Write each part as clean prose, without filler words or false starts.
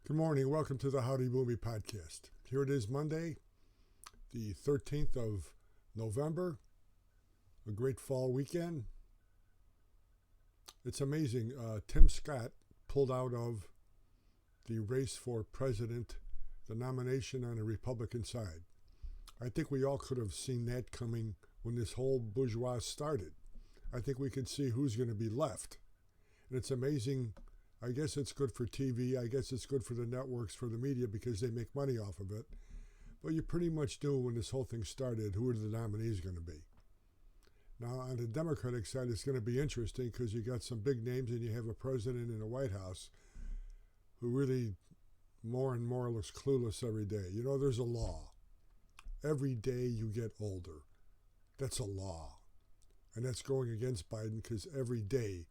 Good morning. Welcome to the Howdy Boomy podcast. Here it is Monday, the 13th of November, a great fall weekend. It's amazing. Tim Scott pulled out of the race for president, the nomination on the Republican side. I think we all could have seen that coming when this whole bourgeois started. I think we could see who's going to be left. And it's amazing. I guess it's good for TV. I guess it's good for the networks, for the media, because they make money off of it. But you pretty much knew when this whole thing started who are the nominees going to be. Now, on the Democratic side, it's going to be interesting because you got some big names and you have a president in the White House who really more and more looks clueless every day. You know, there's a law. Every day you get older. That's a law. And that's going against Biden because every day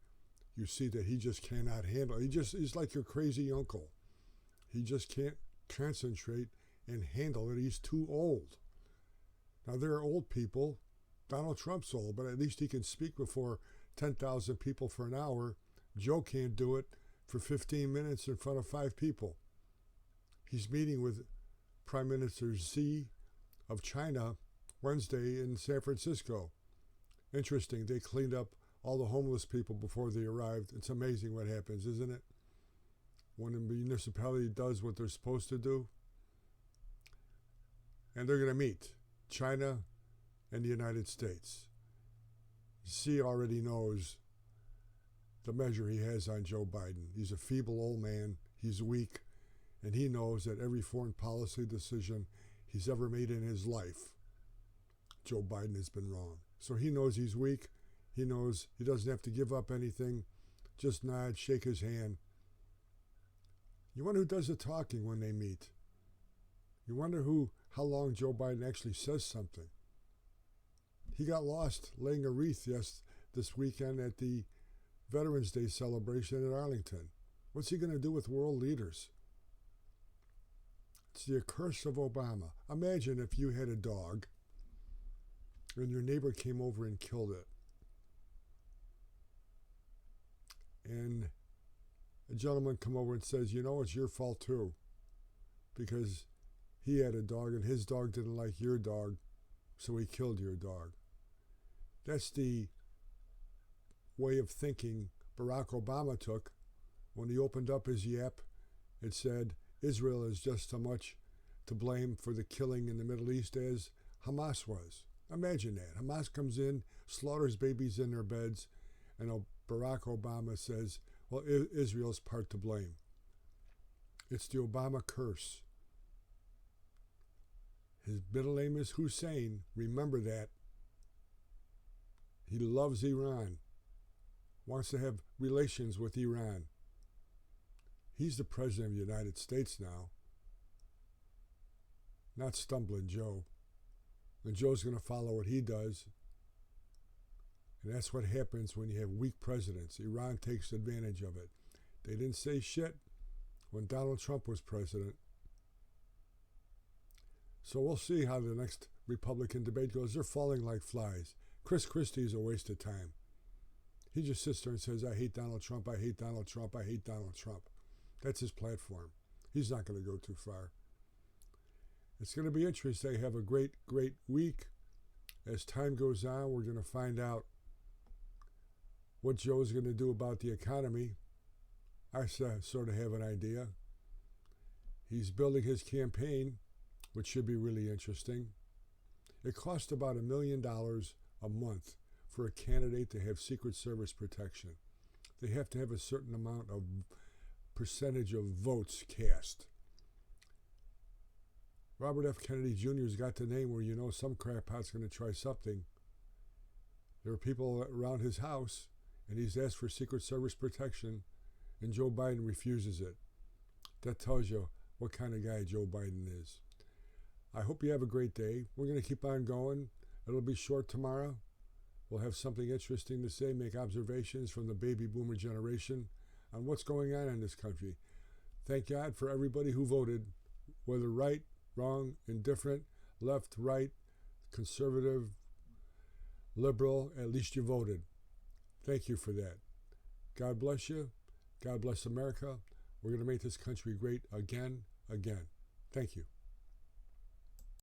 you see that he just cannot handle it. He's like your crazy uncle. He just can't concentrate and handle it. He's too old. Now, there are old people. Donald Trump's old, but at least he can speak before 10,000 people for an hour. Joe can't do it for 15 minutes in front of 5 people. He's meeting with Prime Minister Xi of China Wednesday in San Francisco. Interesting. They cleaned up all the homeless people before they arrived. It's amazing what happens, isn't it? When a municipality does what they're supposed to do. And they're going to meet China and the United States. Xi already knows the measure he has on Joe Biden. He's a feeble old man. He's weak. And he knows that every foreign policy decision he's ever made in his life, Joe Biden has been wrong. So he knows he's weak. He knows he doesn't have to give up anything. Just nod, shake his hand. You wonder who does the talking when they meet. You wonder how long Joe Biden actually says something. He got lost laying a wreath this weekend at the Veterans Day celebration at Arlington. What's he going to do with world leaders? It's the curse of Obama. Imagine if you had a dog and your neighbor came over and killed it. And a gentleman come over and says, you know, it's your fault too. Because he had a dog and his dog didn't like your dog, so he killed your dog. That's the way of thinking Barack Obama took when he opened up his yap and said Israel is just as much to blame for the killing in the Middle East as Hamas was. Imagine that. Hamas comes in, slaughters babies in their beds, and Barack Obama says, well, Israel's part to blame. It's the Obama curse. His middle name is Hussein. Remember that. He loves Iran, wants to have relations with Iran. He's the president of the United States now, not Stumbling Joe. And Joe's going to follow what he does. And that's what happens when you have weak presidents. Iran takes advantage of it. They didn't say shit when Donald Trump was president. So we'll see how the next Republican debate goes. They're falling like flies. Chris Christie is a waste of time. He just sits there and says, I hate Donald Trump, I hate Donald Trump, I hate Donald Trump. That's his platform. He's not going to go too far. It's going to be interesting. Have a great, great week. As time goes on, we're going to find out what Joe's going to do about the economy. I sort of have an idea. He's building his campaign, which should be really interesting. It costs about $1 million a month for a candidate to have Secret Service protection. They have to have a certain amount of percentage of votes cast. Robert F. Kennedy Jr.'s got the name where you know some crackpot's going to try something. There are people around his house, and he's asked for Secret Service protection, and Joe Biden refuses it. That tells you what kind of guy Joe Biden is. I hope you have a great day. We're going to keep on going. It'll be short tomorrow. We'll have something interesting to say, make observations from the baby boomer generation on what's going on in this country. Thank God for everybody who voted, whether right, wrong, indifferent, left, right, conservative, liberal, at least you voted. Thank you for that. God bless you. God bless America. We're going to make this country great again. Thank you.